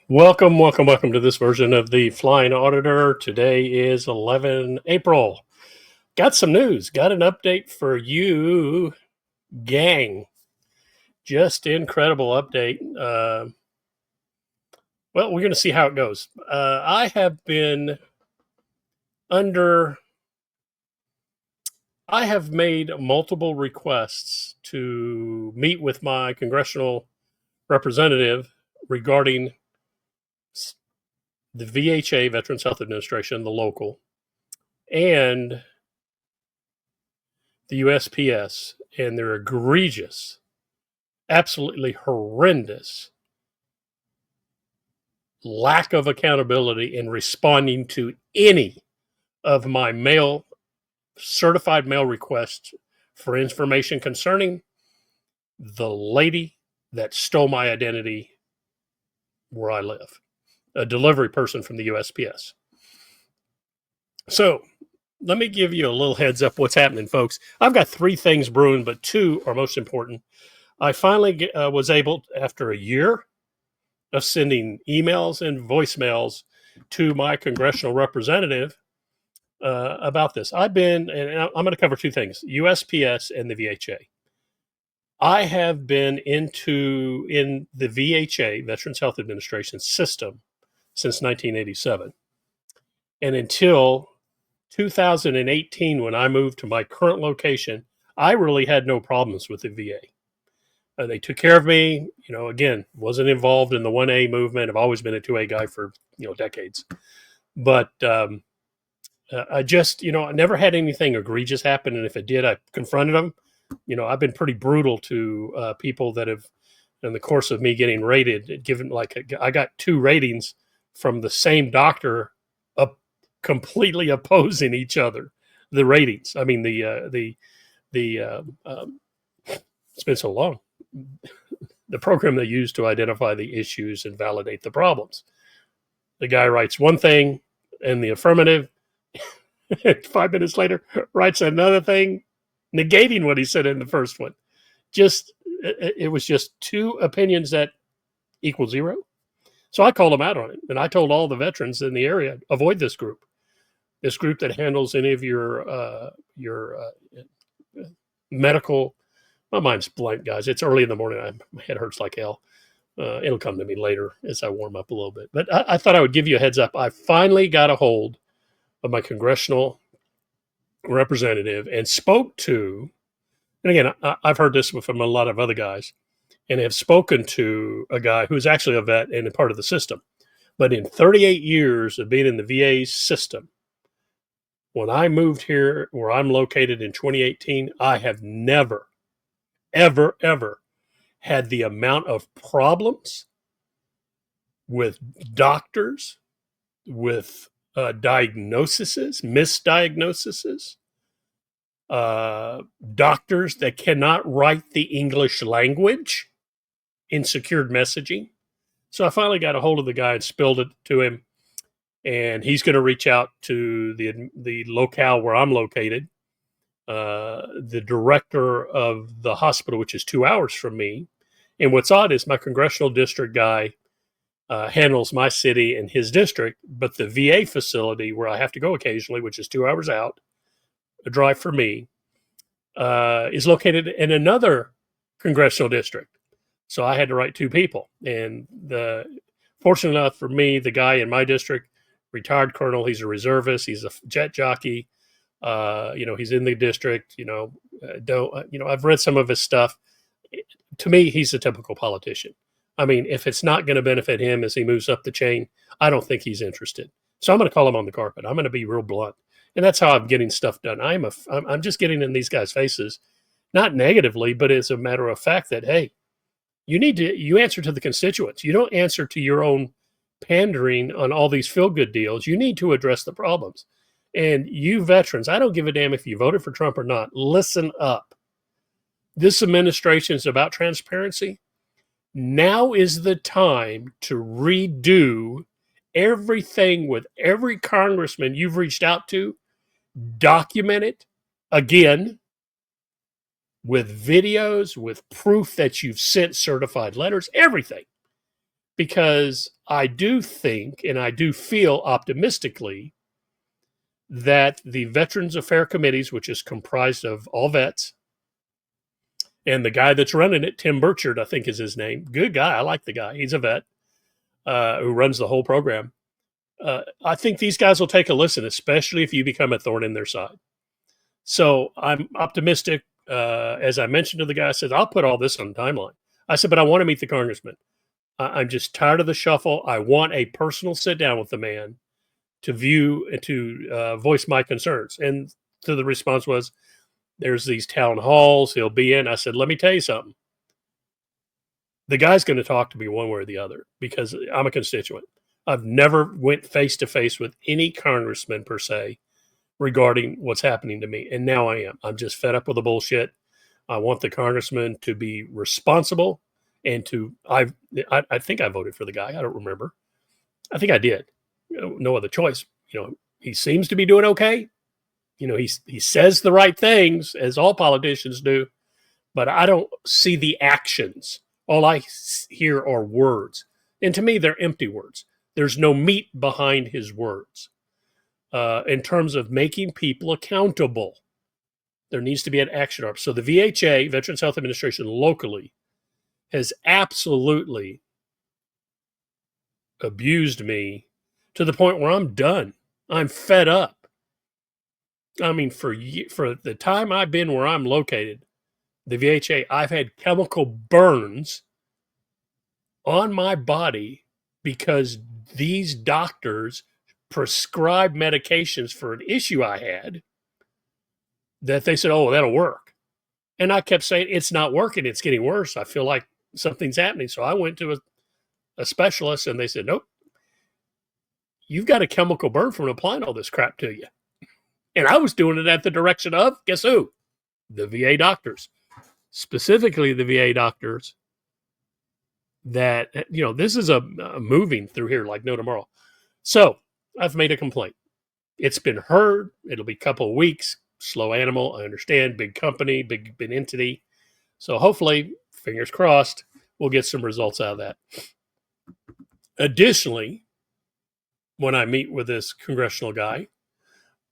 Welcome to this version of the Flying Auditor. Today is 11 April. Got some news, got an update for you, gang. Just incredible update. Well, we're going to see how it goes. I have been under, I have made multiple requests to meet with my congressional representative regarding the VHA, Veterans Health Administration, the local, and the USPS and their egregious, absolutely horrendous lack of accountability in responding to any of my certified mail requests for information concerning the lady that stole my identity where I live, a delivery person from the USPS. So let me give you a little heads up what's happening, folks. I've got three things brewing, but two are most important. I finally was able, after a year of sending emails and voicemails to my congressional representative about this. And I'm going to cover two things, USPS and the VHA. I have been in the VHA, Veterans Health Administration system, since 1987. And until 2018, when I moved to my current location, I really had no problems with the VA. They took care of me. Again, wasn't involved in the 1A movement. I've always been a 2A guy for, decades. But I just, I never had anything egregious happen. And if it did, I confronted them. I've been pretty brutal to people that have, in the course of me getting rated, I got 2 ratings from the same doctor completely opposing each other. The ratings. I mean, it's been so long. The program they use to identify the issues and validate the problems. The guy writes one thing in the affirmative, 5 minutes later writes another thing negating what he said in the first one. It was just 2 opinions that equal 0. So I called him out on it, and I told all the veterans in the area, avoid this group that handles any of your medical. My mind's blank, guys. It's early in the morning. My head hurts like hell. It'll come to me later as I warm up a little bit. But I thought I would give you a heads up. I finally got a hold of my congressional representative and spoke to, and again, I've heard this from a lot of other guys, and have spoken to a guy who's actually a vet and a part of the system. But in 38 years of being in the VA system, when I moved here where I'm located in 2018, I have never, ever had the amount of problems with doctors, with misdiagnoses, doctors that cannot write the English language in secured messaging. So I finally got a hold of the guy and spilled it to him, and he's going to reach out to the locale where I'm located, the director of the hospital, which is 2 hours from me. And what's odd is my congressional district guy handles my city and his district, but the VA facility where I have to go occasionally, which is 2 hours out, a drive for me, is located in another congressional district. So I had to write 2 people. And fortunate enough for me, the guy in my district, retired colonel, he's a reservist, he's a jet jockey. He's in the district. I've read some of his stuff. To me, he's a typical politician. I mean, if it's not going to benefit him as he moves up the chain, I don't think he's interested. So I'm going to call him on the carpet. I'm going to be real blunt, and that's how I'm getting stuff done. I'm just getting in these guys' faces, not negatively, but as a matter of fact that, hey, you answer to the constituents. You don't answer to your own pandering on all these feel-good deals. You need to address the problems. And you veterans, I don't give a damn if you voted for Trump or not. Listen up. This administration is about transparency. Now is the time to redo everything with every congressman you've reached out to. Document it again with videos, with proof that you've sent certified letters, everything. because I do think and I do feel optimistically that the Veterans Affairs Committees, which is comprised of all vets, and the guy that's running it, Tim Burchard, I think is his name. Good guy. I like the guy. He's a vet who runs the whole program. I think these guys will take a listen, especially if you become a thorn in their side. So I'm optimistic. As I mentioned to the guy, I said, I'll put all this on the timeline. I said, but I want to meet the congressman. I'm just tired of the shuffle. I want a personal sit down with the man to view and to voice my concerns. And the response was, there's these town halls he'll be in. I said, let me tell you something. The guy's going to talk to me one way or the other because I'm a constituent. I've never went face to face with any congressman per se regarding what's happening to me. And now I am. I'm just fed up with the bullshit. I want the congressman to be responsible and to, I think I voted for the guy. I don't remember. I think I did. No other choice. He seems to be doing okay. He says the right things, as all politicians do, but I don't see the actions. All I hear are words. And to me, they're empty words. There's no meat behind his words. In terms of making people accountable, there needs to be an action arm. So the VHA, Veterans Health Administration, locally has absolutely abused me to the point where I'm done. I'm fed up. I mean, for the time I've been where I'm located, the VHA, I've had chemical burns on my body because these doctors prescribed medications for an issue I had that they said, oh, that'll work. And I kept saying, it's not working. It's getting worse. I feel like something's happening. So I went to a specialist and they said, nope, you've got a chemical burn from applying all this crap to you. And I was doing it at the direction of, guess who? The VA doctors. Specifically the VA doctors that, this is a moving through here like no tomorrow. So I've made a complaint. It's been heard. It'll be a couple of weeks. Slow animal. I understand. Big company, big entity. So hopefully, fingers crossed, we'll get some results out of that. Additionally, when I meet with this congressional guy,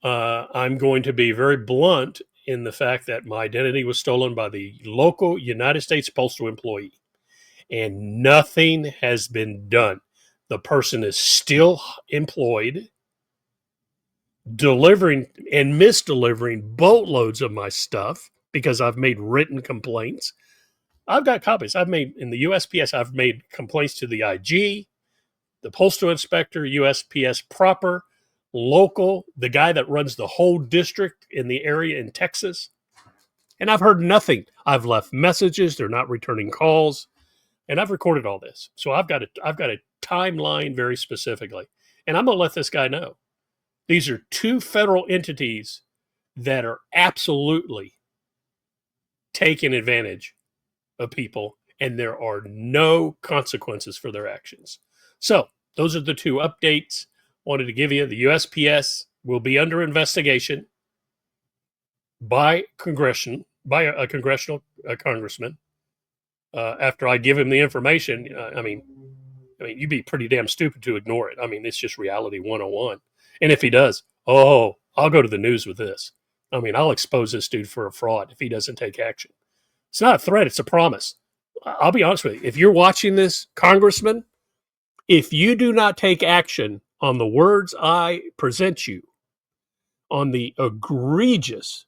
I'm going to be very blunt in the fact that my identity was stolen by the local United States postal employee, and nothing has been done. The person is still employed, delivering and misdelivering boatloads of my stuff because I've made written complaints. I've got copies. I've made in the USPS, I've made complaints to the IG, the postal inspector, USPS proper, local, the guy that runs the whole district in the area in Texas. And I've heard nothing. I've left messages. They're not returning calls. And I've recorded all this. So I've got a timeline very specifically. And I'm going to let this guy know. These are two federal entities that are absolutely taking advantage of people, and there are no consequences for their actions. So those are the two updates I wanted to give you. The USPS will be under investigation by a congressional congressman. After I give him the information, I mean, you'd be pretty damn stupid to ignore it. I mean, it's just reality 101. And if he does, I'll go to the news with this. I mean, I'll expose this dude for a fraud if he doesn't take action. It's not a threat. It's a promise. I'll be honest with you. If you're watching this, Congressman, if you do not take action on the words I present you, on the egregious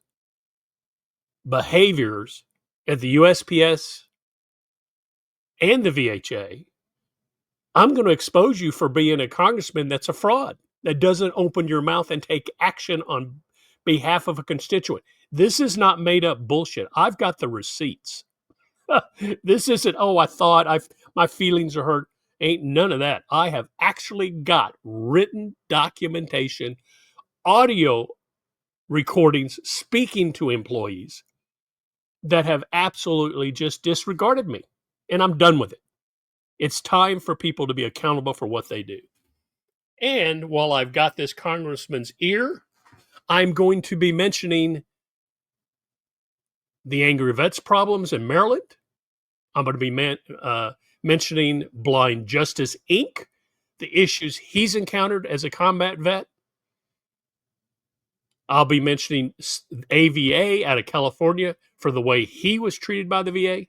behaviors at the USPS and the VHA, I'm going to expose you for being a congressman that's a fraud, that doesn't open your mouth and take action on behalf of a constituent. This is not made up bullshit. I've got the receipts. This isn't, I thought my feelings are hurt. Ain't none of that. I have actually got written documentation, audio recordings speaking to employees that have absolutely just disregarded me. And I'm done with it. It's time for people to be accountable for what they do. And while I've got this congressman's ear, I'm going to be mentioning the angry vets problems in Maryland. I'm going to be mentioning Blind Justice Inc., the issues he's encountered as a combat vet. I'll be mentioning AVA out of California for the way he was treated by the VA.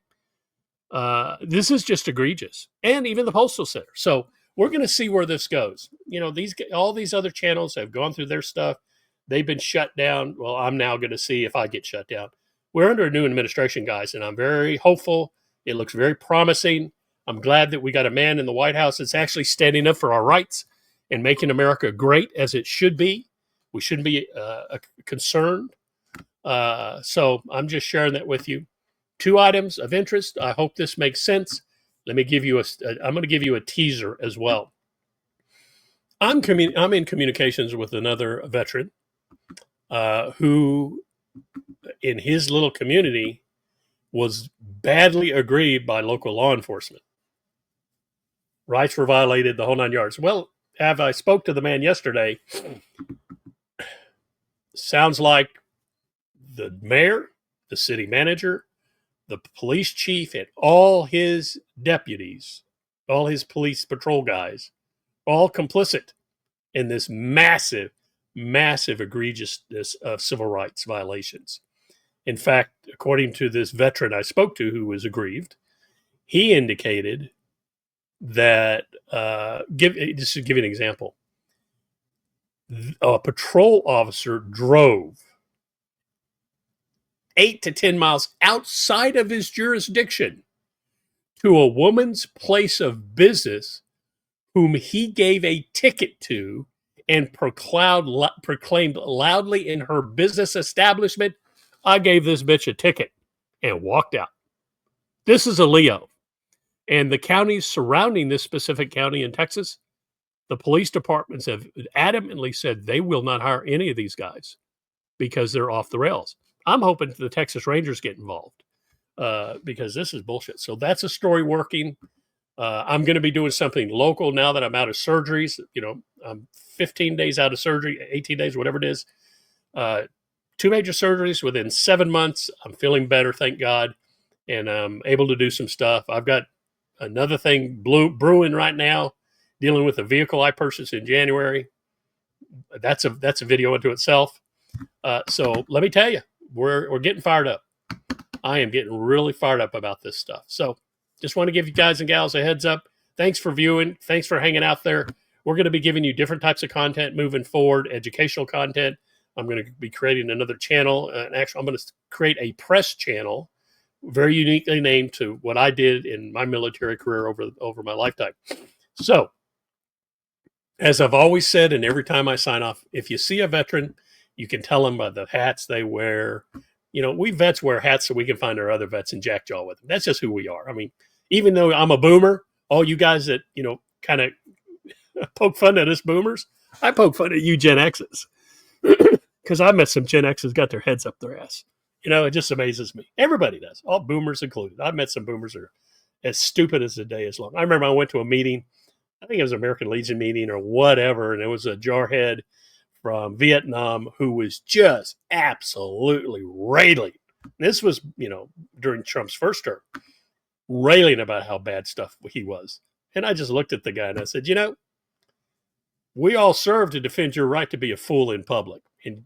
This is just egregious, and even the Postal Center. So we're going to see where this goes. You know, all these other channels have gone through their stuff. They've been shut down. Well, I'm now going to see if I get shut down. We're under a new administration, guys, and I'm very hopeful. It looks very promising. I'm glad that we got a man in the White House that's actually standing up for our rights and making America great as it should be. We shouldn't be concerned. So I'm just sharing that with you. 2 items of interest. I hope this makes sense. Let me give you I'm going to give you a teaser as well. I'm in communications with another veteran who, in his little community, was badly aggrieved by local law enforcement. Rights were violated, the whole 9 yards. Well, I spoke to the man yesterday. Sounds like the mayor, the city manager, the police chief, and all his deputies, all his police patrol guys, all complicit in this massive, massive egregiousness of civil rights violations. In fact, according to this veteran I spoke to who was aggrieved, he indicated that, just to give you an example, a patrol officer drove 8 to 10 miles outside of his jurisdiction to a woman's place of business whom he gave a ticket to and proclaimed loudly in her business establishment, "I gave this bitch a ticket," and walked out. This is a Leo. And the counties surrounding this specific county in Texas, the police departments have adamantly said they will not hire any of these guys because they're off the rails. I'm hoping the Texas Rangers get involved because this is bullshit. So that's a story working. I'm going to be doing something local now that I'm out of surgeries. You know, I'm 15 days out of surgery, 18 days, whatever it is. 2 major surgeries within 7 months. I'm feeling better, thank God, and I'm able to do some stuff. I've got another thing brewing right now, dealing with a vehicle I purchased in January. That's a video unto itself. So let me tell you, we're getting fired up. I am getting really fired up about this stuff. So just want to give you guys and gals a heads up. Thanks for viewing. Thanks for hanging out there. We're going to be giving you different types of content moving forward, educational content. I'm going to be creating another channel. Actually, I'm going to create a press channel, very uniquely named to what I did in my military career over my lifetime. So, as I've always said, and every time I sign off, if you see a veteran, you can tell them by the hats they wear. You know, we vets wear hats so we can find our other vets and jackjaw with them. That's just who we are. I mean, even though I'm a boomer, all you guys that, you know, kind of poke fun at us boomers, I poke fun at you Gen X's. Because I met some Gen X's got their heads up their ass. You know, it just amazes me. Everybody does, all boomers included. I've met some boomers that are as stupid as the day is long. I remember I went to a meeting, I think it was an American Legion meeting or whatever, and it was a jarhead from Vietnam who was just absolutely railing. This was, you know, during Trump's first term, railing about how bad stuff he was. And I just looked at the guy and I said, you know, we all serve to defend your right to be a fool in public. And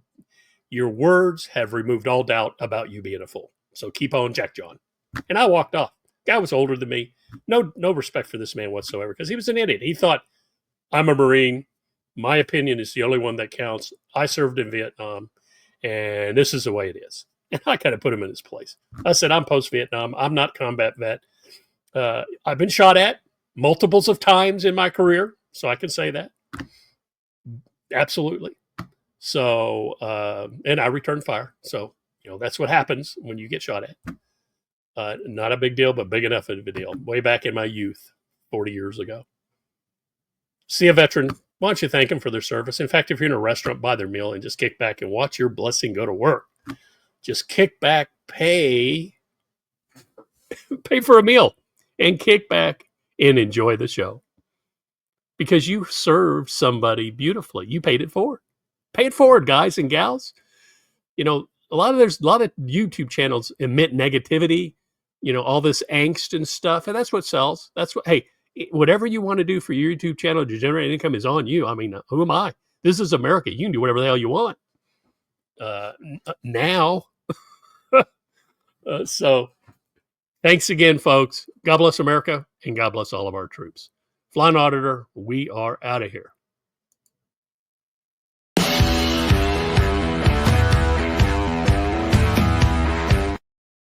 your words have removed all doubt about you being a fool. So keep on, Jack John. And I walked off. Guy was older than me. No respect for this man whatsoever because he was an idiot. He thought, I'm a Marine. My opinion is the only one that counts. I served in Vietnam, and this is the way it is. And I kind of put him in his place. I said, I'm post-Vietnam. I'm not combat vet. I've been shot at multiples of times in my career, so I can say that. Absolutely. So, and I returned fire. So, you know, that's what happens when you get shot at. Not a big deal, but big enough of a deal. Way back in my youth, 40 years ago. See a veteran, why don't you thank them for their service? In fact, if you're in a restaurant, buy their meal and just kick back and watch your blessing go to work. Just kick back, pay for a meal and kick back and enjoy the show. Because you served somebody beautifully. You paid it forward. Pay it forward, guys and gals. You know, there's a lot of YouTube channels emit negativity. all this angst and stuff. And that's what sells. That's what, hey, whatever you want to do for your YouTube channel to generate income is on you. I mean, who am I? This is America. You can do whatever the hell you want. Now. So thanks again, folks. God bless America, and God bless all of our troops. Flying Auditor, we are out of here.